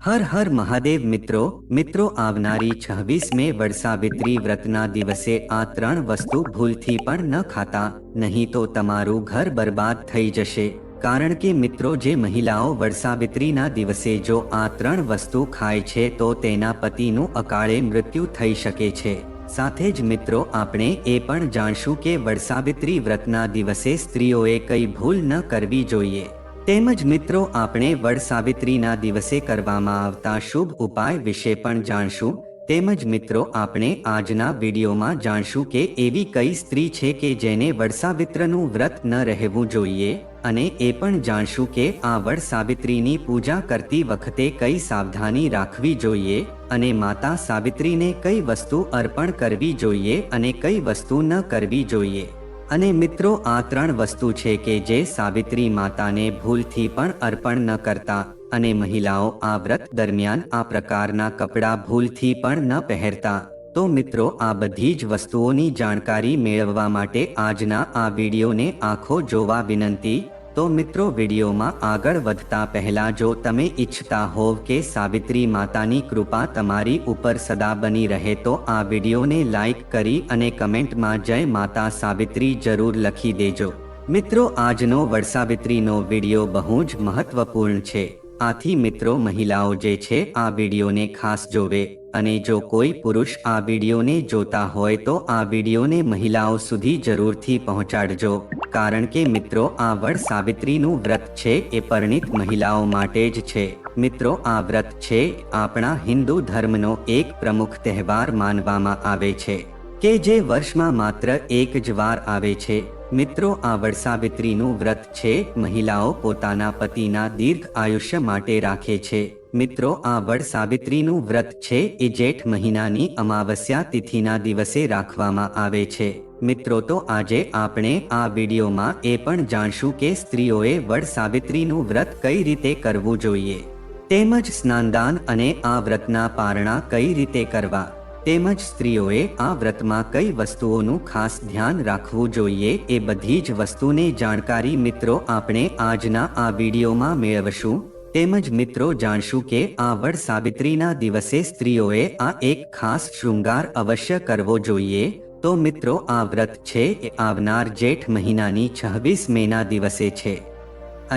હર હર મહાદેવ મિત્રો આવનારી 26 મે વડસાવિત્રી વ્રતના દિવસે આ 3 વસ્તુ ભૂલથી પણ ન ખાતા, નહીં તો તમારું ઘર બરબાદ થઈ જશે। કારણ કે મિત્રો, જે મહિલાઓ વડસાવિત્રીના દિવસે જો આ 3 વસ્તુ ખાય છે તો તેના પતિનું અકાળે મૃત્યુ થઈ શકે છે। સાથે જ મિત્રો, આપણે એ પણ જાણશું કે વડસાવિત્રી વ્રતના દિવસે સ્ત્રીઓએ કઈ ભૂલ ન કરવી જોઈએ। તેમજ મિત્રો, આપણે વડસાવિત્રીના દિવસે કરવામાં આવતા શુભ ઉપાય વિશે પણ જાણશું। તેમજ મિત્રો, આપણે આજના વિડીયોમાં જાણશું કે એવી કઈ સ્ત્રી છે કે જેને વડસાવિત્રનું વ્રત ન રહેવું જોઈએ, અને એ પણ જાણશું કે આ વડસાવિત્રીની પૂજા કરતી વખતે કઈ સાવધાની રાખવી જોઈએ, અને માતા સાવિત્રીને કઈ વસ્તુ અર્પણ કરવી જોઈએ અને કઈ વસ્તુ ન કરવી જોઈએ। અને મિત્રો, આ 3 વસ્તુ છે કે જે સાવિત્રી માતાને ભૂલથી પણ અર્પણ ન કરતા, અને મહિલાઓ આ વ્રત દરમિયાન આ પ્રકારના કપડાં ભૂલથી પણ ન પહેરતા। તો મિત્રો, આ બધી જ વસ્તુઓની જાણકારી મેળવવા માટે આજના આ વિડીયોને આખો જોવા વિનંતી। તો મિત્રો, વિડીયોમાં આગળ વધતા પહેલા જો તમે ઈચ્છતા હોવ કે સાવિત્રી માતાની કૃપા તમારી ઉપર સદા બની રહે તો આ વિડીયોને લાઈક કરી અને કમેન્ટમાં જય માતા સાવિત્રી જરૂર લખી દેજો। મિત્રો, આજનો વડસાવિત્રીનો વિડીયો બહુ જ મહત્વપૂર્ણ છે, આથી મિત્રો, મહિલાઓ જે છે આ વિડીયોને ખાસ જોવે, અને જો કોઈ પુરુષ આ વિડીયોને જોતા હોય તો આ વિડીયોને મહિલાઓ સુધી જરૂરથી પહોંચાડજો। કારણ કે મિત્રો, આ વડસાવિત્રીનું વ્રત છે એ પરિણીત મહિલાઓ માટે જ છે। મિત્રો, આ વ્રત છે આપણા હિન્દુ ધર્મનો એક પ્રમુખ તહેવાર માનવામાં આવે છે કે જે વર્ષમાં માત્ર એક જ વાર આવે છે। મિત્રો, આ વડસાવિત્રીનું વ્રત છે મહિલાઓ પોતાના પતિના દીર્ઘ આયુષ્ય માટે રાખે છે। મિત્રો, આ વડસાવિત્રીનું વ્રત છે એ જેઠ મહિનાની અમાવસ્યા તિથિના દિવસે રાખવામાં આવે છે। મિત્રો, તો આજે આપણે આ વિડીયોમાં એ પણ જાણશું કે સ્ત્રીઓએ વડસાવિત્રીનું વ્રત કઈ રીતે કરવું જોઈએ, તેમજ સ્નાનદાન અને આ વ્રતના પારણા કઈ રીતે કરવા, તેમજ સ્ત્રીઓએ આ વ્રતમાં કઈ વસ્તુઓનું ખાસ ધ્યાન રાખવું જોઈએ, એ બધી જ વસ્તુને જાણકારી મિત્રો આપણે આજના આ વિડીયોમાં મેળવશું। તેમજ મિત્રો, જાણશું કે આ વડસાવિત્રીના દિવસે સ્ત્રીઓએ આ એક ખાસ શૃંગાર અવશ્ય કરવો જોઈએ। તો મિત્રો, આ વ્રત છે એ આવનાર જેઠ મહિનાની 26 મેના દિવસે છે,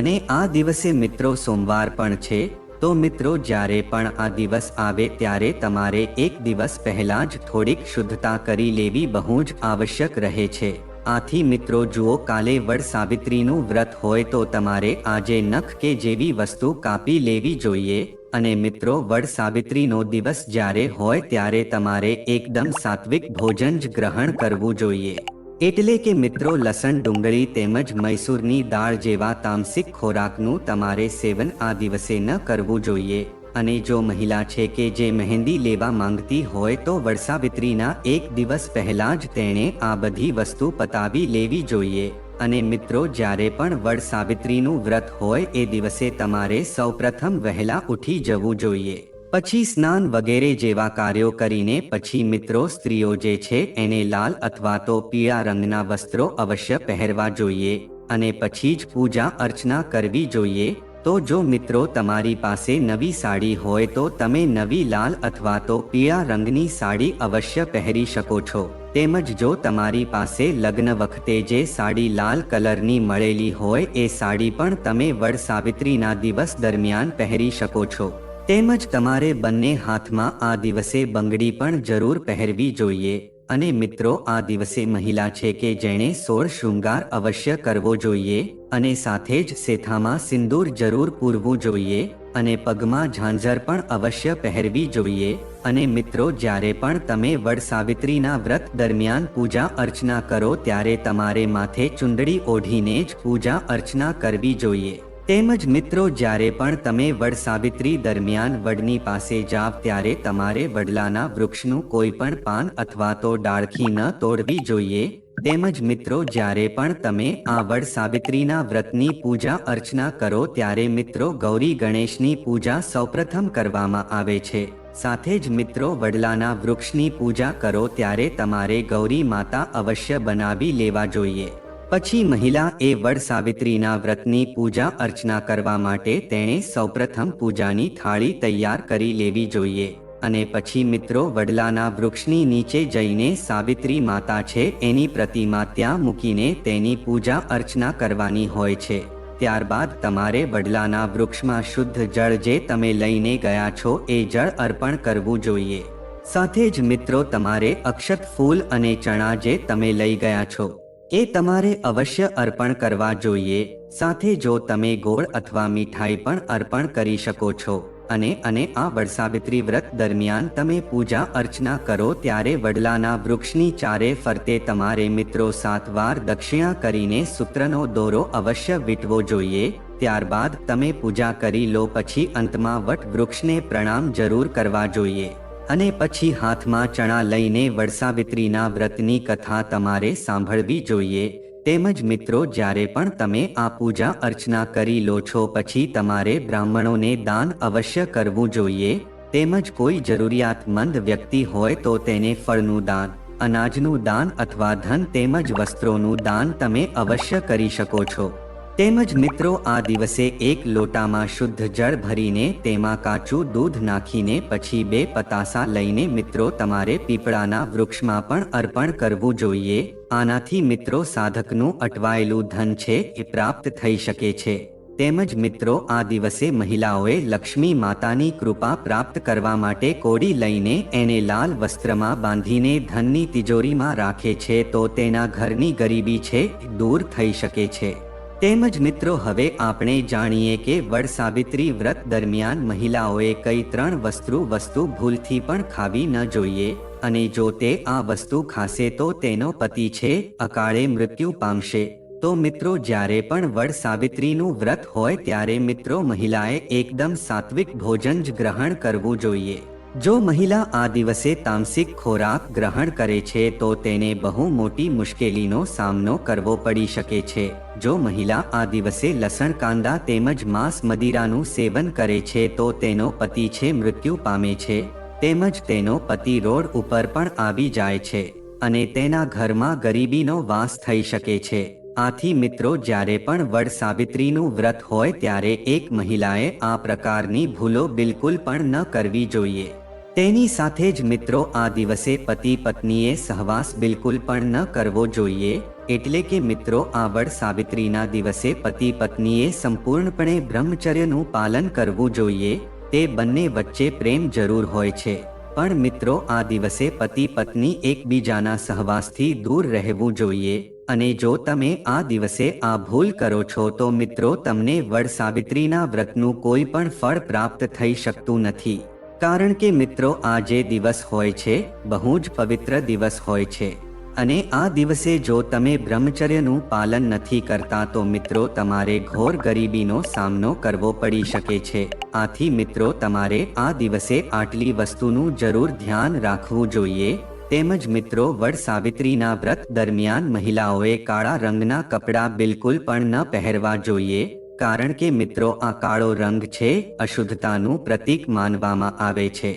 અને આ દિવસે મિત્રો સોમવાર પણ છે। તો મિત્રો, જ્યારે પણ આ દિવસ આવે ત્યારે તમારે એક દિવસ પહેલા જ થોડીક શુદ્ધતા કરી લેવી બહુ જ આવશ્યક રહે છે। આથી મિત્રો જુઓ, કાલે વડસાવિત્રીનું વ્રત હોય તો તમારે આજે નખ કે જેવી વસ્તુ કાપી લેવી જોઈએ। અને મિત્રો, વડસાવિત્રીનો દિવસ જ્યારે હોય ત્યારે તમારે એકદમ સાત્વિક ભોજન જ ગ્રહણ કરવું જોઈએ। એટલે કે મિત્રો, લસણ, ડુંગળી તેમજ મૈસૂરની દાળ જેવા તામસિક ખોરાકનું તમારે સેવન આ દિવસે ન કરવું જોઈએ। અને જો મહિલા છે કે જે મહેંદી લેવા માંગતી હોય તો વડસાવિત્રીના એક દિવસ પહેલા જ તેણે આ બધી વસ્તુ પતાવી લેવી જોઈએ। અને મિત્રો, જ્યારે પણ વડસાવિત્રીનું વ્રત હોય એ દિવસે તમારે સૌપ્રથમ વહેલા ઉઠી જવું જોઈએ, પછી સ્નાન વગેરે જેવા કાર્યો કરીને પછી મિત્રો સ્ત્રીઓ જે છે એને લાલ અથવા તો પીળા રંગના વસ્ત્રો અવશ્ય પહેરવા જોઈએ, અને પછી જ પૂજા અર્ચના કરવી જોઈએ। તો જો મિત્રો તમારી પાસે નવી સાડી હોય તો તમે નવી લાલ અથવા તો પીળા રંગની સાડી અવશ્ય પહેરી શકો છો। તેમજ જો તમારી પાસે લગ્ન વખતે જે સાડી લાલ કલરની મળેલી હોય એ સાડી પણ તમે વડસાવિત્રીના દિવસ દરમિયાન પહેરી શકો છો। તેમજ તમારે બંને હાથમાં આ દિવસે બંગડી પણ જરૂર પહેરવી જોઈએ। અને મિત્રો, આ દિવસે મહિલા છે કે જેણે 16 શૃંગાર અવશ્ય કરવો જોઈએ, અને સાથે જ સેથામાં સિંદૂર જરૂર પૂરવું જોઈએ, અને પગમાં ઝાંઝર પણ અવશ્ય પહેરવી જોઈએ। અને મિત્રો, જ્યારે પણ તમે વડસાવિત્રીના વ્રત દરમિયાન પૂજા અર્ચના કરો ત્યારે તમારે માથે ચુંદડી ઓઢીને જ પૂજા અર્ચના કરવી જોઈએ। તેમજ મિત્રો, જ્યારે પણ તમે વડસાવિત્રી દરમિયાન વડની પાસે જાવ ત્યારે તમારે વડલાના વૃક્ષનું કોઈ પણ પાન અથવા તો ડાળખી ન તોડવી જોઈએ। તેમજ મિત્રો, જ્યારે પણ તમે આ વડસાવિત્રીના વ્રતની પૂજા અર્ચના કરો ત્યારે મિત્રો ગૌરી ગણેશની પૂજા સૌપ્રથમ કરવામાં આવે છે। સાથે જ મિત્રો, વડલાના વૃક્ષની પૂજા કરો ત્યારે તમારે ગૌરી માતા અવશ્ય બનાવી લેવા જોઈએ। પછી મહિલા એ વડ સાવિત્રીના વ્રતની પૂજા અર્ચના કરવા માટે તેણે સૌપ્રથમ પૂજાની થાળી તૈયાર કરી લેવી જોઈએ અને પછી મિત્રો વડલાના વૃક્ષની નીચે જઈને સાવિત્રી માતા છે એની પ્રતિમા ત્યાં મૂકીને તેની પૂજા અર્ચના કરવાની હોય છે. ત્યારબાદ તમારે વડલાના વૃક્ષમાં શુદ્ધ જળ જે તમે લઈને ગયા છો એ જળ અર્પણ કરવું જોઈએ. સાથે જ મિત્રો તમારે અક્ષત ફૂલ અને ચણા જે તમે લઈ ગયા છો એ તમારે અવશ્ય અર્પણ કરવા જોઈએ. સાથે જો તમે ગોળ અથવા મીઠાઈ પણ અર્પણ કરી શકો છો. અને આ વડસાવિત્રી વ્રત દરમિયાન તમે પૂજા અર્ચના કરો ત્યારે વડલાના વૃક્ષની ચારે ફરતે તમારે મિત્રો 7 વાર દક્ષિણા કરીને સૂત્રનો દોરો અવશ્ય વીંટવો જોઈએ. ત્યારબાદ તમે પૂજા કરી લો. પછી અંતમાં વટ વૃક્ષને પ્રણામ જરૂર કરવા જોઈએ અને પછી હાથમાં ચણા લઈને વડસાવિત્રીના વ્રતની કથા તમારે સાંભળવી જોઈએ. તેમજ મિત્રો જ્યારે પણ તમે આ પૂજા અર્ચના કરી લો છો પછી તમારે બ્રાહ્મણોને દાન અવશ્ય કરવું જોઈએ. તેમજ કોઈ જરૂરિયાતમંદ વ્યક્તિ હોય તો તેને ફળનું દાન, અનાજનું દાન અથવા ધન તેમજ વસ્ત્રોનું દાન તમે અવશ્ય કરી શકો છો. તેમજ મિત્રો આ દિવસે એક લોટામાં શુદ્ધ જળ ભરીને તેમાં કાચું દૂધ નાખીને પછી 2 પતાસા લઈને મિત્રો તમારે પીપળાના વૃક્ષમાં પણ અર્પણ કરવું જોઈએ. આનાથી મિત્રો સાધકનું અટવાયેલું ધન છે એ પ્રાપ્ત થઈ શકે છે. તેમજ મિત્રો આ દિવસે મહિલાઓએ લક્ષ્મી માતાની કૃપા પ્રાપ્ત કરવા માટે કોડી લઈને એને લાલ વસ્ત્રમાં બાંધીને ધનની તિજોરીમાં રાખે છે તો તેના ઘરની ગરીબી છે દૂર થઈ શકે છે. તેમજ મિત્રો હવે આપણે જાણીએ કે વડ સાવિત્રી વ્રત દરમિયાન મહિલાઓએ કઈ 3 વસ્તુ ભૂલથી પણ ખાવી ન જોઈએ અને જો તે આ વસ્તુ ખાશે તો તેનો પતિ છે અકાળે મૃત્યુ પામશે. તો મિત્રો જ્યારે પણ વડ સાવિત્રીનું વ્રત હોય ત્યારે મિત્રો મહિલાએ એકદમ સાત્વિક ભોજન જ ગ્રહણ કરવું જોઈએ. જો મહિલા આ દિવસે તામસિક ખોરાક ગ્રહણ કરે છે તો તેને બહુ મોટી મુશ્કેલીનો સામનો કરવો પડી શકે છે. જો મહિલા આ દિવસે લસણ કાંદા તેમજ માંસ મદિરાનું સેવન કરે છે તો તેનો પતિ છે મૃત્યુ પામે છે. તેમજ તેનો પતિ રોડ ઉપર પણ આવી જાય છે અને તેના ઘરમાં ગરીબીનો વાસ થઈ શકે છે. આથી મિત્રો જ્યારે પણ વડ સાવિત્રીનું વ્રત હોય ત્યારે એક મહિલાએ આ પ્રકારની ભૂલો બિલકુલ પણ ન કરવી જોઈએ. તેની સાથે જ મિત્રો આ દિવસે પતિ પત્નીએ સહવાસ બિલકુલ પણ ન કરવો જોઈએ. એટલે કે મિત્રો આ વડ સાવિત્રીના દિવસે પતિ પત્નીએ સંપૂર્ણપણે બ્રહ્મચર્યનું પાલન કરવું જોઈએ. તે બંને વચ્ચે પ્રેમ જરૂર હોય છે પણ મિત્રો આ દિવસે પતિ પત્ની એકબીજાના સહવાસથી દૂર રહેવું જોઈએ. અને જો તમે આ દિવસે આ ભૂલ કરો છો તો મિત્રો તમને વડ સાવિત્રીના વ્રતનું કોઈ પણ ફળ પ્રાપ્ત થઈ શકતું નથી. કારણ કે મિત્રો આ જે દિવસ હોય છે બહુ જ પવિત્ર દિવસ હોય છે અને આ દિવસે જો તમે બ્રહ્મચર્યનું પાલન નથી કરતા તો મિત્રો તમારે ઘોર ગરીબીનો સામનો કરવો પડી શકે છે. આથી મિત્રો તમારે આ દિવસે આટલી વસ્તુનું જરૂર ધ્યાન રાખવું જોઈએ. તેમજ મિત્રો વડ સાવિત્રીના વ્રત દરમિયાન મહિલાઓએ કાળા રંગના કપડાં બિલકુલ પણ ન પહેરવા જોઈએ. કારણ કે મિત્રો આ કાળો રંગ છે અશુદ્ધતાનું પ્રતીક માનવામાં આવે છે.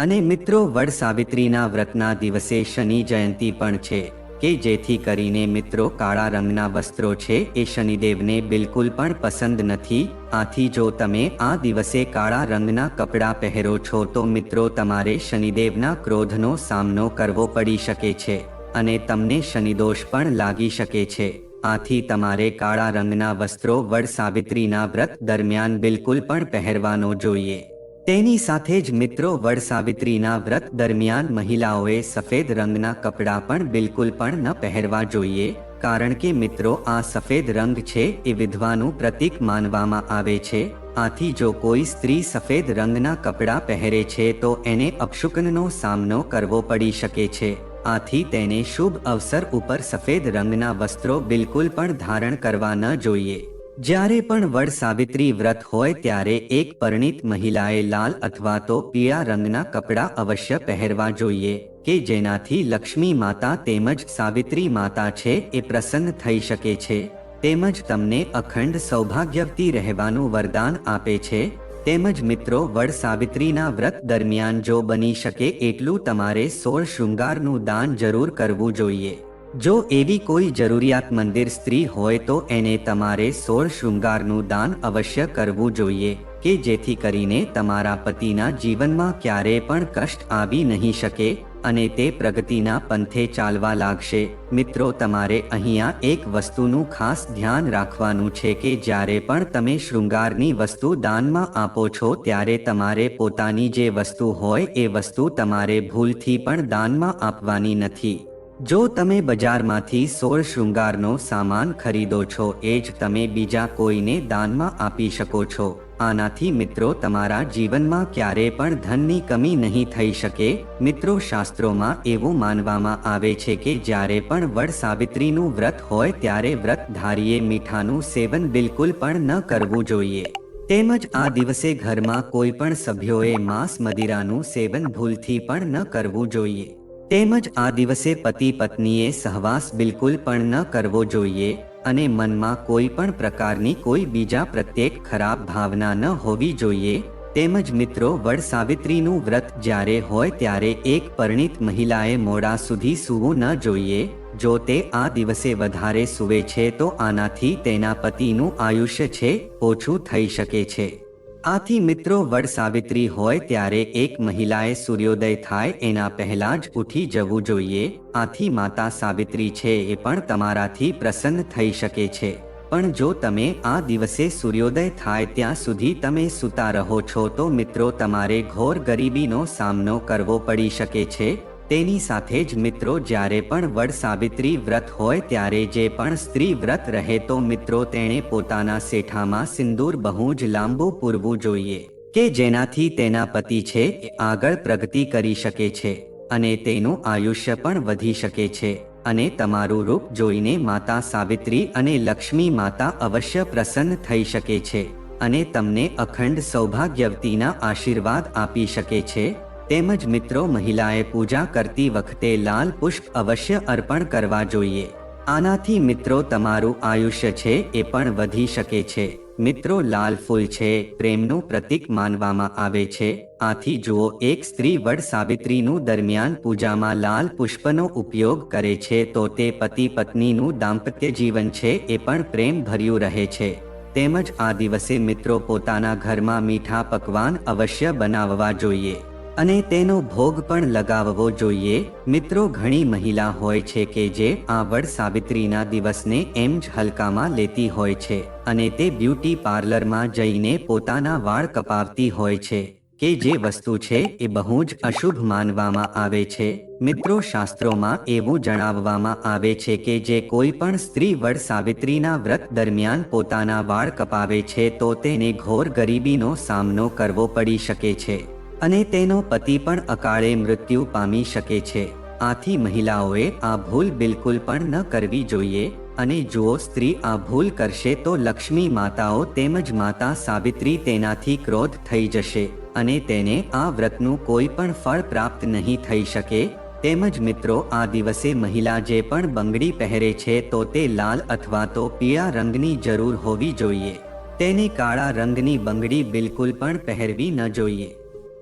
અને મિત્રો વડ સાવિત્રીના વ્રતના દિવસે શનિ જયંતી પણ છે કે જેથી કરીને મિત્રો કાળા રંગના વસ્ત્રો છે એ શનિદેવને બિલકુલ પણ પસંદ નથી. આથી જો તમે આ દિવસે કાળા રંગના કપડાં પહેરો છો તો મિત્રો તમારે શનિદેવના ક્રોધનો સામનો કરવો પડી શકે છે અને તમને શનિદોષ પણ લાગી શકે છે. આથી તમારે કાળા રંગના વસ્ત્રો વડ સાવિત્રીના વ્રત દરમિયાન બિલકુલ પણ પહેરવાનો જોઈએ. તેની સાથે જ મિત્રો વડ સાવિત્રીના વ્રત દરમિયાન મહિલાઓએ સફેદ રંગના કપડાં પણ બિલકુલ પણ ન પહેરવા જોઈએ. કારણ કે મિત્રો આ સફેદ રંગ છે એ વિધવાનું પ્રતીક માનવામાં આવે છે. આથી જો કોઈ સ્ત્રી સફેદ રંગના કપડાં પહેરે છે તો એને અપશુકનનો સામનો કરવો પડી શકે છે. આથી તેને શુભ અવસર ઉપર સફેદ રંગના વસ્ત્રો બિલકુલ પણ ધારણ કરવા ન જોઈએ. જ્યારે પણ વડ સાવિત્રી વ્રત હોય ત્યારે એક પરિણીત મહિલાએ લાલ અથવા તો પીળા રંગના કપડાં અવશ્ય પહેરવા જોઈએ કે જેનાથી લક્ષ્મી માતા તેમજ સાવિત્રી માતા છે એ પ્રસન્ન થઈ શકે છે. તેમજ તમને અખંડ સૌભાગ્યવતી રહેવાનું વરદાન આપે છે. તેમજ મિત્રો વડ સાવિત્રીના વ્રત દરમિયાન જો બની શકે એટલું તમારે 16 શૃંગારનું દાન જરૂર કરવું જોઈએ. જો એવી કોઈ જરૂરિયાતમંદ સ્ત્રી હોય તો એને તમારે 16 શૃંગારનું દાન અવશ્ય કરવું જોઈએ કે જેથી કરીને તમારા પતિના જીવનમાં ક્યારેય પણ કષ્ટ આવી નહીં શકે અને તે પ્રગતિના પંથે ચાલવા લાગશે. મિત્રો, તમારે અહીંયા એક વસ્તુનું ખાસ ધ્યાન રાખવાનું છે કે જ્યારે પણ તમે શૃંગારની વસ્તુ દાનમાં આપો છો ત્યારે તમારે પોતાની જે વસ્તુ હોય એ વસ્તુ તમારે ભૂલથી પણ દાનમાં આપવાની નથી. જો તમે બજારમાંથી 16 શૃંગારનો સામાન ખરીદો છો એ જ તમે બીજા કોઈને દાનમાં આપી શકો છો. આનાથી મિત્રો તમારા જીવનમાં ક્યારેય પણ ધનની કમી નહીં થઈ શકે. મિત્રો, શાસ્ત્રોમાં એવું માનવામાં આવે છે કે જ્યારે પણ વડ સાવિત્રીનું વ્રત હોય ત્યારે વ્રતધારીએ મીઠાનું સેવન બિલકુલ પણ ન કરવું જોઈએ. તેમજ આ દિવસે ઘરમાં કોઈ પણ સભ્યોએ માંસ મદિરાનું સેવન ભૂલથી પણ ન કરવું જોઈએ. તેમજ આ દિવસે પતિ પત્નીએ સહવાસ બિલકુલ પણ ન કરવો જોઈએ અને મનમાં કોઈ પણ પ્રકારની કોઈ બીજા પ્રત્યેક ખરાબ ભાવના ન હોવી જોઈએ. તેમજ મિત્રો, વડ સાવિત્રીનું વ્રત જ્યારે હોય ત્યારે એક પરિણીત મહિલાએ મોડા સુધી સૂવું ન જોઈએ. જો તે આ દિવસે વધારે સૂવે છે તો આનાથી તેના પતિનું આયુષ્ય છે ઓછું થઈ શકે છે. આથી મિત્રો, વડ સાવિત્રી હોય ત્યારે એક મહિલાએ સૂર્યોદય થાય એના પહેલા જ ઉઠી જવું જોઈએ. આથી માતા સાવિત્રી છે એ પણ તમારાથી પ્રસન્ન થઈ શકે છે. પણ જો તમે આ દિવસે સૂર્યોદય થાય ત્યાં સુધી તમે સૂતા રહો છો તો મિત્રો તમારે ઘોર ગરીબીનો સામનો કરવો પડી શકે છે. તેની સાથે જ મિત્રો, જ્યારે પણ વડ સાવિત્રી વ્રત હોય ત્યારે જે પણ સ્ત્રી વ્રત રહે તો મિત્રો તેણે પોતાના શેઠામાં સિંદૂર બહુ જ લાંબુ પૂરવું જોઈએ કે જેનાથી તેના પતિ છે એ આગળ પ્રગતિ કરી શકે છે અને તેનું આયુષ્ય પણ વધી શકે છે. અને તમારું રૂપ જોઈને માતા સાવિત્રી અને લક્ષ્મી માતા અવશ્ય પ્રસન્ન થઈ શકે છે અને તમને અખંડ સૌભાગ્યવતીના આશીર્વાદ આપી શકે છે. તેમજ મિત્રો, મહિલાએ પૂજા કરતી વખતે લાલ પુષ્પ અવશ્ય અર્પણ કરવા જોઈએ. આનાથી મિત્રો તમારું આયુષ્ય છે એ પણ વધી શકે છે. મિત્રો, લાલ ફૂલ છે પ્રેમનું પ્રતીક માનવામાં આવે છે. આથી જુઓ, એક સ્ત્રી વડ સાવિત્રીનું દરમિયાન પૂજામાં લાલ પુષ્પનો ઉપયોગ કરે છે તો તે પતિ પત્નીનું દાંપત્ય જીવન છે એ પણ પ્રેમ ભર્યું રહે છે. તેમજ આ દિવસે મિત્રો પોતાના ઘરમાં મીઠા પકવાન અવશ્ય બનાવવા જોઈએ અને તેનો ભોગ પણ લગાવવો જોઈએ. મિત્રો, ઘણી મહિલા હોય છે કે જે આ વડ સાવિત્રીના દિવસને એમ જ હલકામાં લેતી હોય છે અને તે બ્યુટી પાર્લરમાં જઈને પોતાના વાળ કપાવતી હોય છે કે જે વસ્તુ છે એ બહુ જ અશુભ માનવામાં આવે છે. મિત્રો, શાસ્ત્રોમાં એવું જણાવવામાં આવે છે કે જે કોઈ પણ સ્ત્રી વડ સાવિત્રીના વ્રત દરમિયાન પોતાના વાળ કપાવે છે તો તેને ઘોર ગરીબીનો સામનો કરવો પડી શકે છે અને તેનો પતિ પણ અકાળે મૃત્યુ પામી શકે છે. આથી મહિલાઓએ આ ભૂલ બિલકુલ પણ ન કરવી જોઈએ. અને જો સ્ત્રી આ ભૂલ કરશે તો લક્ષ્મી માતાઓ તેમજ માતા સાવિત્રી તેનાથી ક્રોધ થઈ જશે અને તેને આ વ્રતનું કોઈ પણ ફળ પ્રાપ્ત નહીં થઈ શકે. તેમજ મિત્રો, આ દિવસે મહિલા જે પણ બંગડી પહેરે છે તો તે લાલ અથવા તો પીળા રંગની જરૂર હોવી જોઈએ. તેને કાળા રંગની બંગડી બિલકુલ પણ પહેરવી ન જોઈએ.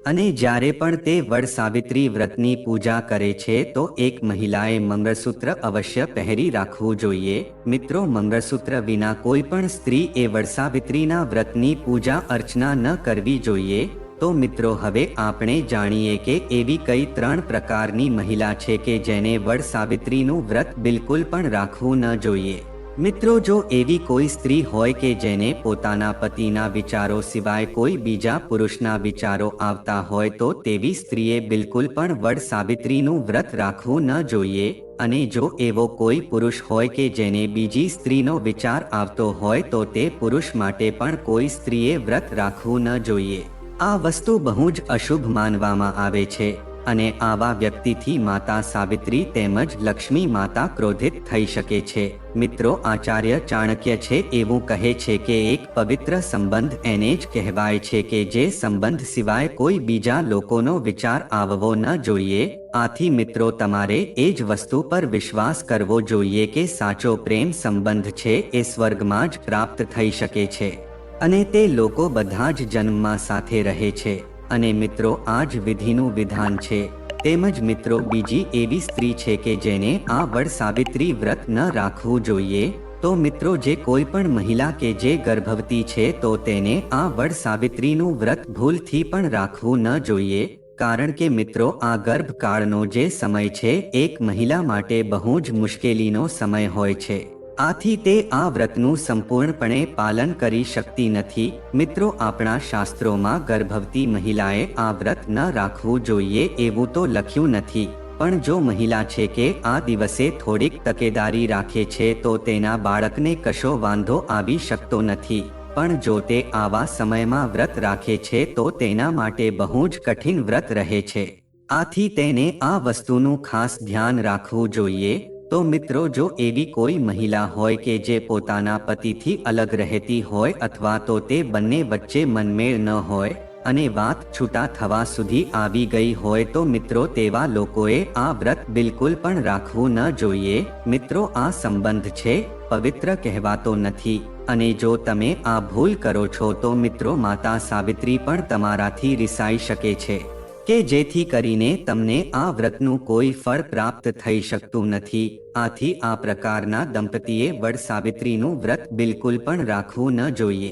અને જ્યારે પણ તે વડ સાવિત્રી વ્રતની પૂજા કરે છે તો એક મહિલાએ મંગળસૂત્ર અવશ્ય પહેરી રાખવું જોઈએ. મિત્રો, મંગળસૂત્ર વિના કોઈ પણ સ્ત્રી એ વડ સાવિત્રીના વ્રતની પૂજા અર્ચના ન કરવી જોઈએ. તો મિત્રો, હવે આપણે જાણીએ કે એવી કઈ 3 પ્રકારની મહિલા છે કે જેને વડ સાવિત્રીનું વ્રત બિલકુલ પણ રાખવું ન જોઈએ. મિત્રો, જો એવી કોઈ સ્ત્રી હોય કે જેને પોતાના પતિના વિચારો સિવાય કોઈ બીજા પુરુષના વિચારો આવતા હોય તો તેવી સ્ત્રીએ બિલકુલ પણ વડ સાવિત્રીનું વ્રત રાખવું ન જોઈએ. અને જો એવો કોઈ પુરુષ હોય કે જેને બીજી સ્ત્રીનો વિચાર આવતો હોય તો તે પુરુષ માટે પણ કોઈ સ્ત્રીએ વ્રત રાખવું ન જોઈએ. આ વસ્તુ બહુ જ અશુભ માનવામાં આવે છે અને આવા વ્યક્તિથી માતા સાવિત્રી તેમજ લક્ષ્મી માતા ક્રોધિત થઈ શકે છે. મિત્રો, આચાર્ય ચાણક્ય છે એવું કહે છે કે એક પવિત્ર સંબંધ એને જ કહેવાય છે કે જે સંબંધ સિવાય કોઈ બીજા લોકોનો વિચાર આવવો ન જોઈએ. આથી મિત્રો, તમારે એ જ વસ્તુ પર વિશ્વાસ કરવો જોઈએ કે સાચો પ્રેમ સંબંધ છે એ સ્વર્ગમાં જ પ્રાપ્ત થઈ શકે છે અને તે લોકો બધા જ જન્મમાં સાથે રહે છે. અને મિત્રો, આ જ વિધિનું વિધાન છે તેમજ મિત્રો બીજી એવી સ્ત્રી છે કે જેને આ વડ સાવિત્રી વ્રત ન રાખવું જોઈએ, તો મિત્રો જે કોઈ પણ મહિલા કે જે ગર્ભવતી છે તો તેને આ વડ સાવિત્રીનું વ્રત ભૂલથી પણ રાખવું ન જોઈએ, કારણ કે મિત્રો આ ગર્ભકાળનો જે સમય છે એક મહિલા માટે બહુ જ મુશ્કેલીનો સમય હોય છે, આથી તે આ વ્રતનું સંપૂર્ણપણે પાલન કરી શકતી નથી। મિત્રો આપણા શાસ્ત્રોમાં ગર્ભવતી મહિલાએ આ વ્રત ન રાખવું જોઈએ એવું તો લખ્યું નથી, પણ જો મહિલા છે કે આ દિવસે થોડીક તકેદારી રાખે છે તો તેના બાળકને કશો વાંધો આવી શકતો નથી, પણ જો તે આવા સમયમાં વ્રત રાખે છે તો તેના માટે બહુ જ કઠિન વ્રત રહે છે, આથી તેને આ વસ્તુનું ખાસ ધ્યાન રાખવું જોઈએ। તો મિત્રો જો એવી કોઈ મહિલા હોય કે જે પોતાના પતિથી અલગ રહેતી હોય અથવા તો તે બંને વચ્ચે મનમેળ ન હોય અને વાત છૂટા થવા સુધી આવી ગઈ હોય તો મિત્રો તેવા લોકોએ આ વ્રત બિલકુલ પણ રાખવું ન જોઈએ। મિત્રો આ સંબંધ છે, પવિત્ર કહેવાતો નથી, અને જો તમે આ ભૂલ કરો છો તો મિત્રો માતા સાવિત્રી પણ તમારાથી રિસાઈ શકે છે કે જેથી કરીને તમને આ વ્રતનું કોઈ ફળ પ્રાપ્ત થઈ શકતું નથી। આથી આ પ્રકારના દંપતીએ વડ સાવિત્રીનું વ્રત બિલકુલ પણ રાખવું ન જોઈએ।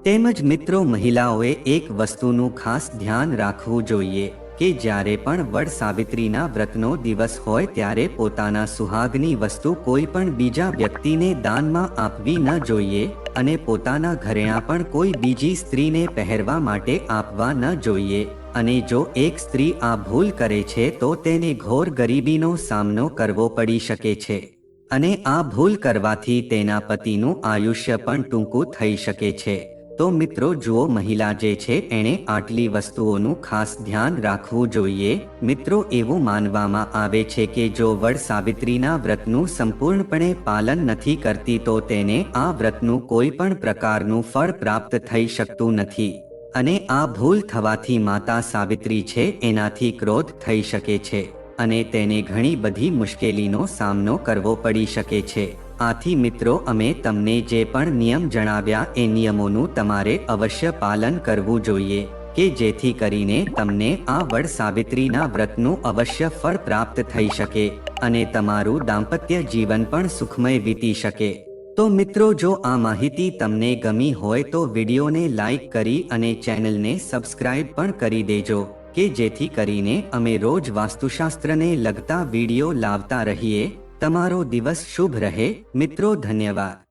તેમજ મિત્રો મહિલાઓએ એક વસ્તુનું ખાસ ધ્યાન રાખવું જોઈએ કે જ્યારે પણ વડ સાવિત્રીના વ્રતનો દિવસ હોય ત્યારે પોતાના સુહાગની વસ્તુ કોઈ પણ બીજા વ્યક્તિને દાનમાં આપવી ન જોઈએ અને પોતાના ઘરેણાં પણ કોઈ બીજી સ્ત્રીને પહેરવા માટે આપવા ન જોઈએ। અને જો એક સ્ત્રી આ ભૂલ કરે છે તો તેને ઘોર ગરીબીનો સામનો કરવો પડી શકે છે અને આ ભૂલ કરવાથી તેના પતિનું આયુષ્ય પણ ટૂંકું થઈ શકે છે। તો મિત્રો જુઓ, મહિલા જે છે એણે આટલી વસ્તુઓનું ખાસ ધ્યાન રાખવું જોઈએ। મિત્રો એવું માનવામાં આવે છે કે જો વડ સાવિત્રીના વ્રતનું સંપૂર્ણપણે પાલન નથી કરતી તો તેને આ વ્રતનું કોઈ પણ પ્રકારનું ફળ પ્રાપ્ત થઈ શકતું નથી અને આ ભૂલ થવાથી માતા સાવિત્રી છે એનાથી ક્રોધ થઈ શકે છે અને તેને ઘણી બધી મુશ્કેલીનો સામનો કરવો પડી શકે છે। આથી મિત્રો અમે તમને જે પણ નિયમ જણાવ્યા એ નિયમોનું તમારે અવશ્ય પાલન કરવું જોઈએ કે જેથી કરીને તમને આ વડ સાવિત્રીના વ્રતનું અવશ્ય ફળ પ્રાપ્ત થઈ શકે અને તમારું દાંપત્ય જીવન પણ સુખમય વીતી શકે। તો મિત્રો જો આ માહિતી તમને ગમી હોય તો વિડીયોને લાઈક કરી અને ચેનલને સબસ્ક્રાઇબ પણ કરી દેજો કે જેથી કરીને અમે રોજ વાસ્તુશાસ્ત્રને લગતા વિડીયો લાવતા રહીએ। તમારો દિવસ શુભ રહે મિત્રો, ધન્યવાદ।